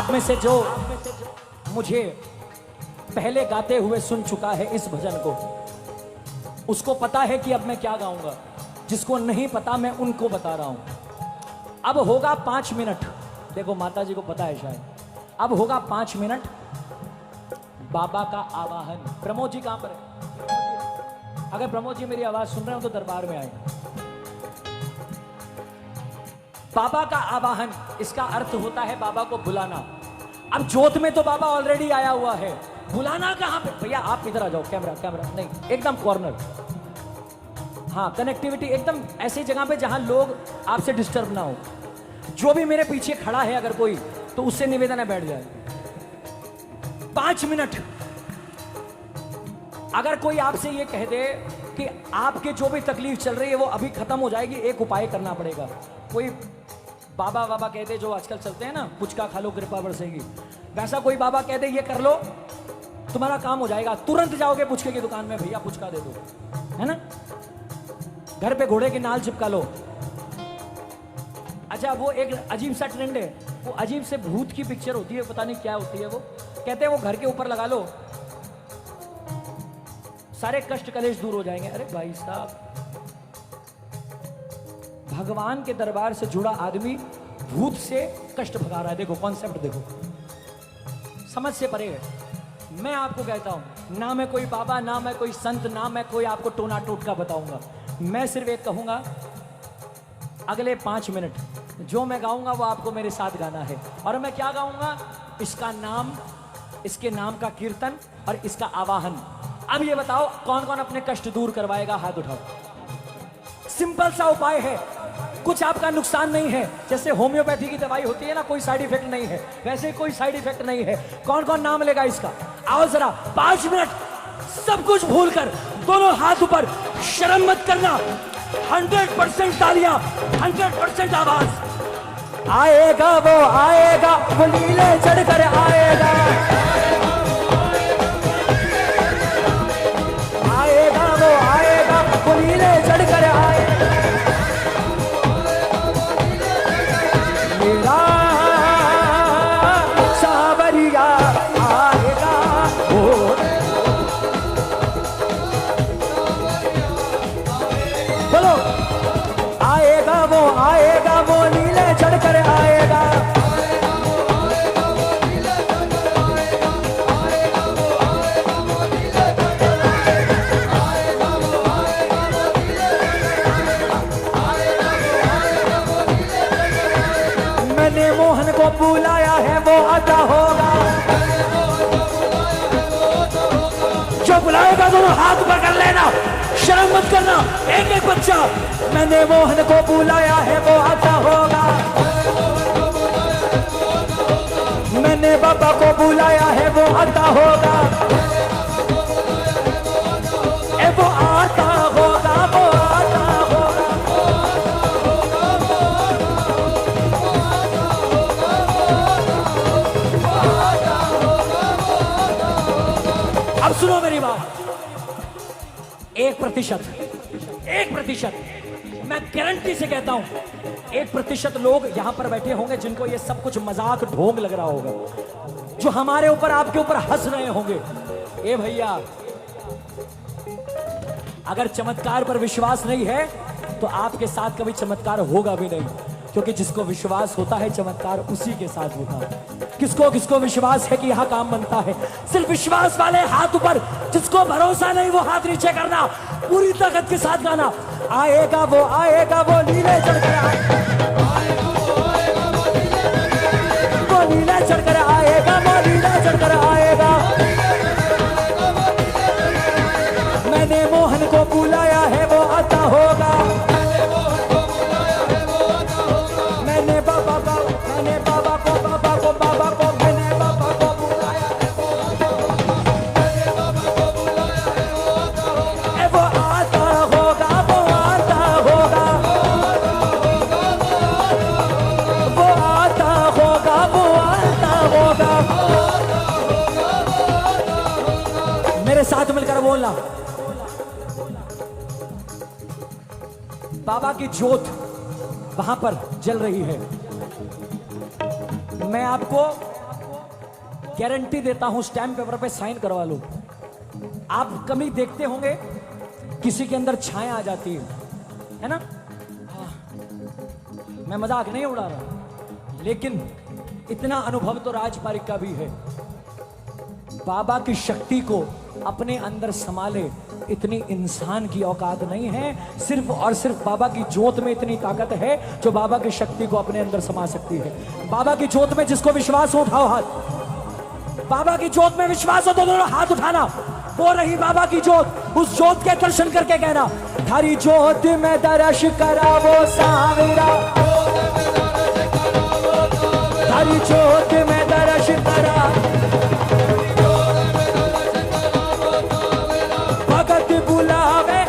आप में से जो मुझे पहले गाते हुए सुन चुका है इस भजन को, उसको पता है कि अब मैं क्या गाऊंगा। जिसको नहीं पता मैं उनको बता रहा हूं। अब होगा 5 मिनट, देखो माता जी को पता है शायद, अब होगा 5 मिनट बाबा का आवाहन। प्रमोद जी कहां पर है? अगर प्रमोद जी मेरी आवाज सुन रहे हो तो दरबार में आए। बाबा का आवाहन, इसका अर्थ होता है बाबा को बुलाना। अब जोत में तो बाबा ऑलरेडी आया हुआ है, बुलाना कहां पे? भैया आप इधर आ जाओ, कैमरा कैमरा नहीं, एकदम कॉर्नर। हाँ, कनेक्टिविटी एकदम ऐसी जगह पे जहां लोग आपसे डिस्टर्ब ना हो। जो भी मेरे पीछे खड़ा है अगर कोई, तो उससे निवेदन है बैठ जाए। 5 मिनट। अगर कोई आपसे ये कह दे कि आपके जो भी तकलीफ चल रही है वो अभी खत्म हो जाएगी, एक उपाय करना पड़ेगा। कोई बाबा बाबा कहते जो आजकल चलते हैं ना, पुचका खा लो कृपा बरसेगी, वैसा कोई बाबा कहते ये कर लो तुम्हारा काम हो जाएगा, तुरंत जाओगे पुचके की दुकान में, भैया पुचका दे दो, है ना। घर पे घोड़े की नाल चिपका लो। अच्छा, वो एक अजीब सा ट्रेंड है, वो अजीब से भूत की पिक्चर होती है, पता नहीं क्या होती है, वो कहते हैं वो घर के ऊपर लगा लो सारे कष्ट कलेश दूर हो जाएंगे। अरे भाई साहब, भगवान के दरबार से जुड़ा आदमी भूत से कष्ट भगा रहा है। देखो कॉन्सेप्ट, देखो समझ से परे है। मैं आपको कहता हूं, ना मैं कोई बाबा, ना मैं कोई संत, ना मैं कोई आपको टोना टोटका बताऊंगा। मैं सिर्फ एक कहूंगा, अगले 5 मिनट जो मैं गाऊंगा वो आपको मेरे साथ गाना है। और मैं क्या गाऊंगा? इसका नाम, इसके नाम का कीर्तन और इसका आवाहन। अब ये बताओ कौन कौन अपने कष्ट दूर करवाएगा? हाथ उठाओ। सिंपल सा उपाय है, कुछ आपका नुकसान नहीं है। जैसे होम्योपैथी की दवाई होती है ना, कोई साइड इफेक्ट नहीं है, वैसे कोई साइड इफेक्ट नहीं है। कौन कौन नाम लेगा इसका? आओ जरा, 5 मिनट सब कुछ भूलकर दोनों हाथ ऊपर, शर्म मत करना। 100% तालियां, 100% आवाज। आएगा वो नीले चढ़कर आएगा, आएगा वो नीले चढ़कर आएगा। मेरा सावरिया आएगा वो, बोलो आएगा वो नीले चढ़कर आएगा। मैंने मोहन को बुलाया है वो आता होगा, जो बुलाएगा दोनों हाथ पकड़ लेना, शर्म मत करना। एक एक बच्चा, मैंने मोहन को बुलाया है वो आता होगा, मैंने बाबा को बुलाया है वो आता होगा, वो आता होगा, वो आता होगा। अब सुनो मेरी बात, 1% मैं गारंटी से कहता हूं, 1% लोग यहां पर बैठे होंगे जिनको ये सब कुछ मजाक ढोंग लग रहा होगा, जो हमारे ऊपर आपके ऊपर हंस रहे होंगे। ए भैया, अगर चमत्कार पर विश्वास नहीं है तो आपके साथ कभी चमत्कार होगा भी नहीं, क्योंकि जिसको विश्वास होता है चमत्कार उसी के साथ होता है। किसको विश्वास है कि यहां काम बनता है? सिर्फ विश्वास वाले हाथ ऊपर, जिसको भरोसा नहीं वो हाथ नीचे करना, पूरी ताकत के साथ गाना। आएगा वो नीले चढ़कर आएगा, वो नीले चढ़कर आएगा, वो नीले चढ़कर आएगा। मैंने मोहन को बुलाया है वो आता होगा, मैंने बाबा को मैंने बाबा को मैंने बाबा को बुलाया है वो आता होगा, वो आता होगा, वो आता होगा, वो आता होगा। मेरे साथ मिलकर बोलना, बाबा की ज्योत वहां पर जल रही है। मैं आपको गारंटी देता हूं, स्टैम्प पेपर पे साइन करवा लो। आप कभी देखते होंगे किसी के अंदर छाया आ जाती है ना? मैं मजाक नहीं उड़ा रहा, लेकिन इतना अनुभव तो राज पारिक का भी है। बाबा की शक्ति को अपने अंदर संभाले इतनी इंसान की औकात नहीं है। सिर्फ और सिर्फ बाबा की जोत में इतनी ताकत है जो बाबा की शक्ति को अपने अंदर समा सकती है। बाबा की जोत में जिसको विश्वास हो, उठाओ हाथ। बाबा की जोत में विश्वास हो तो दोनों हाथ उठाना। वो रही बाबा की जोत, उस जोत के दर्शन करके कहना, थारी जोत में दर्श करावो सावरा, थारी जोत में दर्श करा, भगत बुलावे,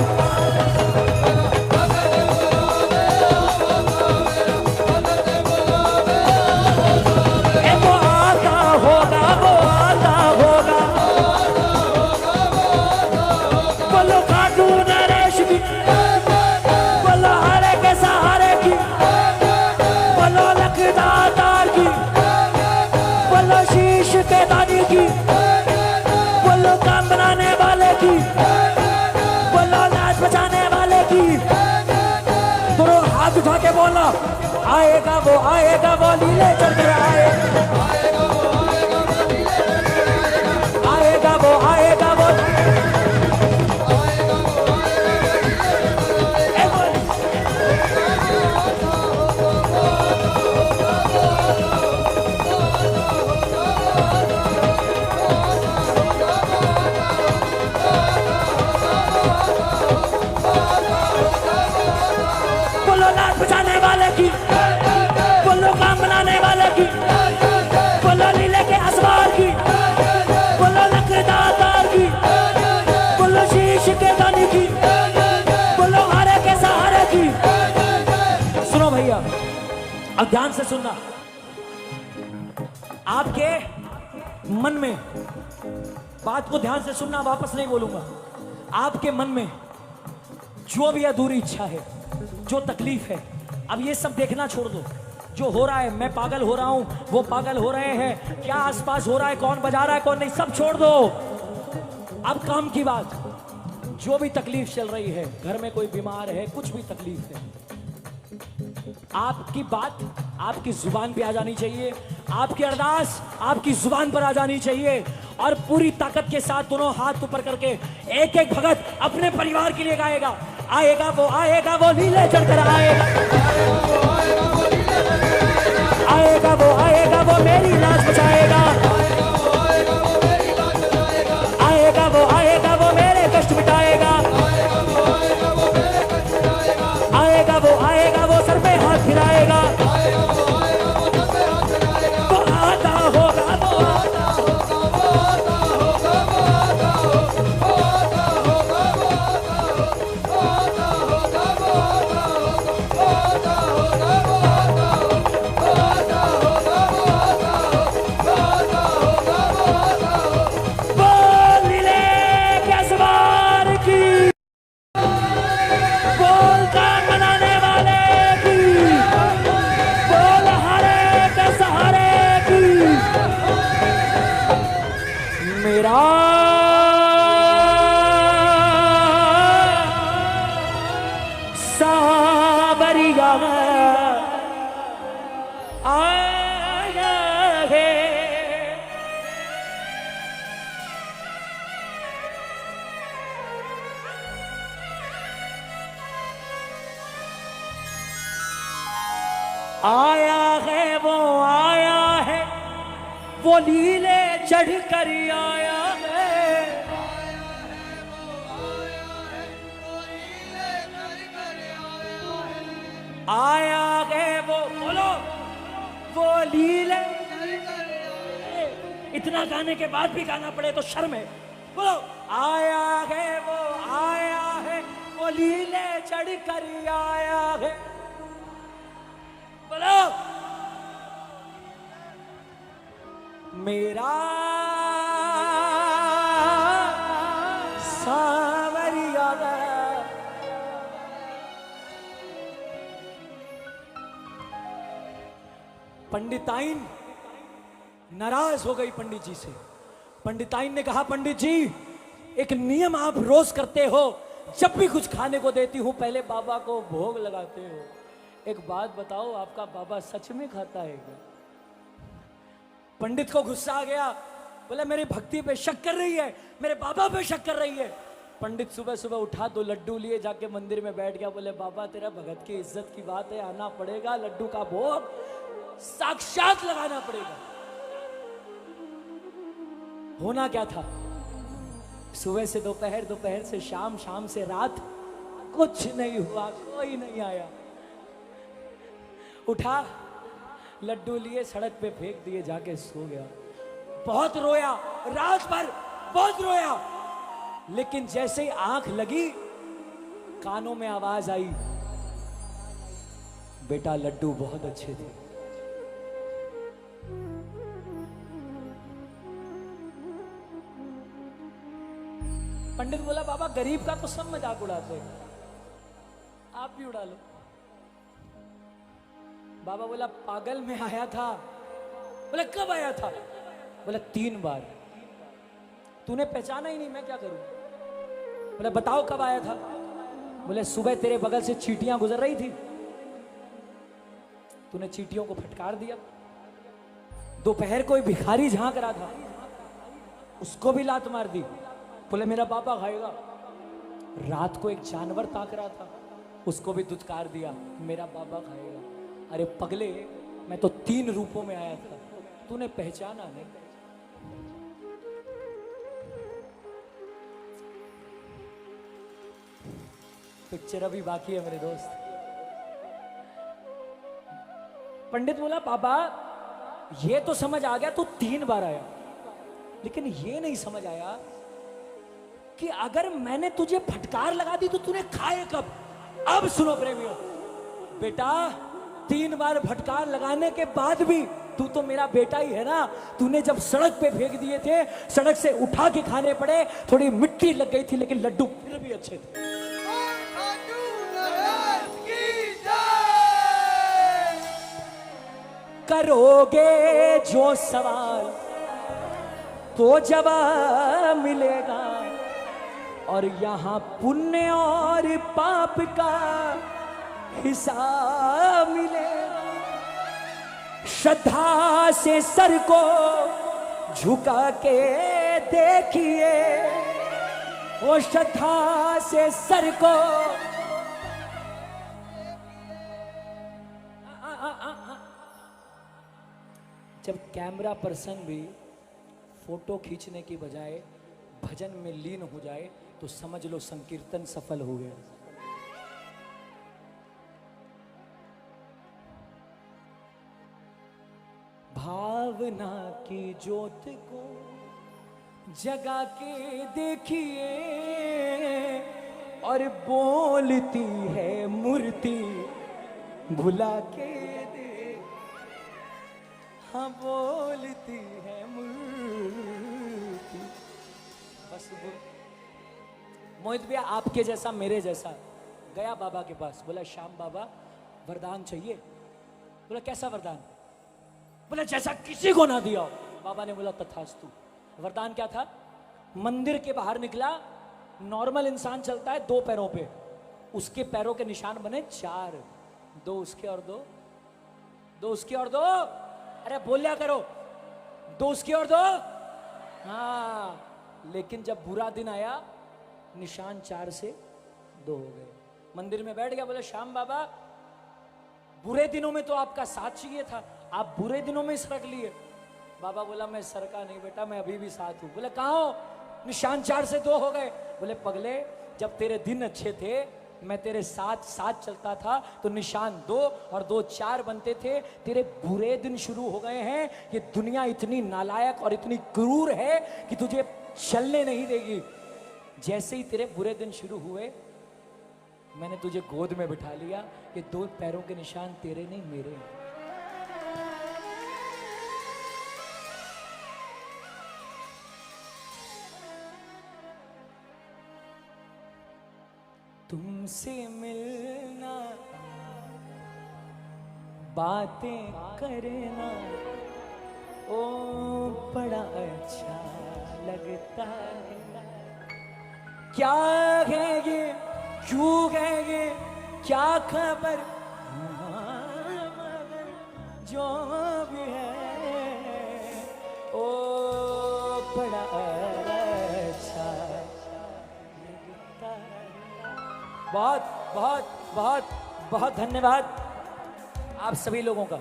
वो आता होगा, वो आता होगा। बोलो खाटू नरेश की, बोलो हरे के सहारे की, बोलो लखदातार की, बोलो शीश के दानी की, बोलो काम बनाने वाले की, बोलो नाच बजाने वाले की। दोनों हाथ उठा के बोला, आएगा वो लीले चढ़ कर आएगा वो बोलो नाच बजाने वाले की, बोलो काम बनाने वाले की, बोलो लीले के असवार की, बोलो लकड़दार की, बोलो शीश के दानी की, बोलो हारे के सहारे की। सुनो भैया, अब ध्यान से सुनना। आपके मन में बात को ध्यान से सुनना, वापस नहीं बोलूंगा। आपके मन में जो भी अधूरी इच्छा है, जो तकलीफ है, अब ये सब देखना छोड़ दो। जो हो रहा है, मैं पागल हो रहा हूं, वो पागल हो रहे हैं, क्या आसपास हो रहा है, कौन बजा रहा है कौन नहीं, सब छोड़ दो। अब काम की बात। जो भी तकलीफ चल रही है, घर में कोई बीमार है, कुछ भी तकलीफ है, आपकी बात आपकी जुबान पे आ जानी चाहिए, आपकी अरदास आपकी जुबान पर आ जानी चाहिए। और पूरी ताकत के साथ दोनों हाथ ऊपर करके एक एक भगत अपने परिवार के लिए गाएगा, आएगा वो लीले चढ़कर आएगा, आएगा वो मेरी लाज बचाएगा, आएगा वो मेरे कष्ट मिटाएगा, आएगा वो सर पे हाथ फिराएगा, वो आता होगा, वो आता सावरिया आया है। आया है वो लीले चढ़ कर आया है, आया है वो, बोलो वो लीले। इतना गाने के बाद भी गाना पड़े तो शर्म है। बोलो आया है वो लीले चढ़ कर आया है। बोलो मेरा सावरिया पंडिताइन नाराज हो गई पंडित जी से। पंडिताइन ने कहा, पंडित जी एक नियम आप रोज करते हो, जब भी कुछ खाने को देती हूं पहले बाबा को भोग लगाते हो। एक बात बताओ, आपका बाबा सच में खाता है क्या? पंडित को गुस्सा आ गया, बोले मेरी भक्ति पे शक कर रही है, मेरे बाबा पे शक कर रही है। पंडित सुबह सुबह उठा, 2 लड्डू लिए, जाके मंदिर में बैठ गया। बोले बाबा तेरा भगत की इज्जत की बात है, आना पड़ेगा, लड्डू का भोग साक्षात लगाना पड़ेगा। होना क्या था, सुबह से दोपहर, दोपहर से शाम, शाम से रात, कुछ नहीं हुआ, कोई नहीं आया। उठा, लड्डू लिए, सड़क पे फेंक दिए, जाके सो गया। बहुत रोया, रात भर बहुत रोया, लेकिन जैसे ही आंख लगी कानों में आवाज आई, बेटा लड्डू बहुत अच्छे थे। पंडित बोला बाबा गरीब का तो सब मजाक उड़ाते हैं, आप भी उड़ा लो। बाबा बोला पागल में आया था। बोले कब आया था? बोला 3 बार। तूने पहचाना ही नहीं, मैं क्या करूं? बोले बताओ कब आया था? बोले सुबह तेरे बगल से चींटियां गुजर रही थी, तूने चींटियों को फटकार दिया। दोपहर कोई भिखारी झांक रहा था, उसको भी लात मार दी, बोले मेरा बाबा खाएगा। रात को एक जानवर ताक रहा था, उसको भी दुत्कार दिया, मेरा बाबा खाएगा। अरे पगले, मैं तो 3 रूपों में आया था, तूने पहचाना नहीं। पिक्चर अभी बाकी है मेरे दोस्त। पंडित बोला बाबा ये तो समझ आ गया तू 3 बार आया, लेकिन ये नहीं समझ आया कि अगर मैंने तुझे फटकार लगा दी तो तूने खाए कब? अब सुनो प्रेमियों, बेटा 3 बार फटकार लगाने के बाद भी तू तो मेरा बेटा ही है ना। तूने जब सड़क पे फेंक दिए थे, सड़क से उठा के खाने पड़े, थोड़ी मिट्टी लग गई थी, लेकिन लड्डू फिर भी अच्छे थे। करोगे जो सवाल तो जवाब मिलेगा, और यहां पुण्य और पाप का हिसाब मिलेगा। श्रद्धा से सर को झुका के देखिए, वो श्रद्धा से सर को जब कैमरा पर्सन भी फोटो खींचने की बजाय भजन में लीन हो जाए तो समझ लो संकीर्तन सफल हो गया। भावना की ज्योत को जगा के देखिए, और बोलती है मूर्ति भुला के दे। हाँ बोलती है मूर्ति। बस मोहित भैया आपके जैसा मेरे जैसा गया बाबा के पास, बोला श्याम बाबा वरदान चाहिए। बोला कैसा वरदान? बोला जैसा किसी को ना दिया हो। बाबा ने बोला तथास्तु। वरदान क्या था? मंदिर के बाहर निकला, नॉर्मल इंसान चलता है 2 पैरों पे, उसके पैरों के निशान बने 4, 2 उसके और 2, 2 उसके और 2। अरे बोलिया करो, 2 उसके और 2। हाँ, लेकिन जब बुरा दिन आया निशान 4 से 2 हो गए। मंदिर में बैठ गया, बोले श्याम बाबा बुरे दिनों में तो आपका साथ चाहिए था, आप बुरे दिनों में सरक लिए। बाबा बोला मैं सरका नहीं बेटा, मैं अभी भी साथ हूं। बोले कहाँ हो? निशान 4 से 2 हो गए। बोले पगले जब तेरे दिन अच्छे थे मैं तेरे साथ साथ चलता था तो निशान 2 और 2 4 बनते थे। तेरे बुरे दिन शुरू हो गए हैं। ये दुनिया इतनी नालायक और इतनी क्रूर है कि तुझे चलने नहीं देगी। जैसे ही तेरे बुरे दिन शुरू हुए मैंने तुझे गोद में बिठा लिया। ये 2 पैरों के निशान तेरे नहीं मेरे हैं। तुमसे मिलना, बातें करना, ओ बड़ा अच्छा लगता है। क्या है ये, क्यों है ये, क्या खबर, मगर जो भी है ओ बड़ा अच्छा लगता है। बहुत बहुत बहुत बहुत धन्यवाद आप सभी लोगों का।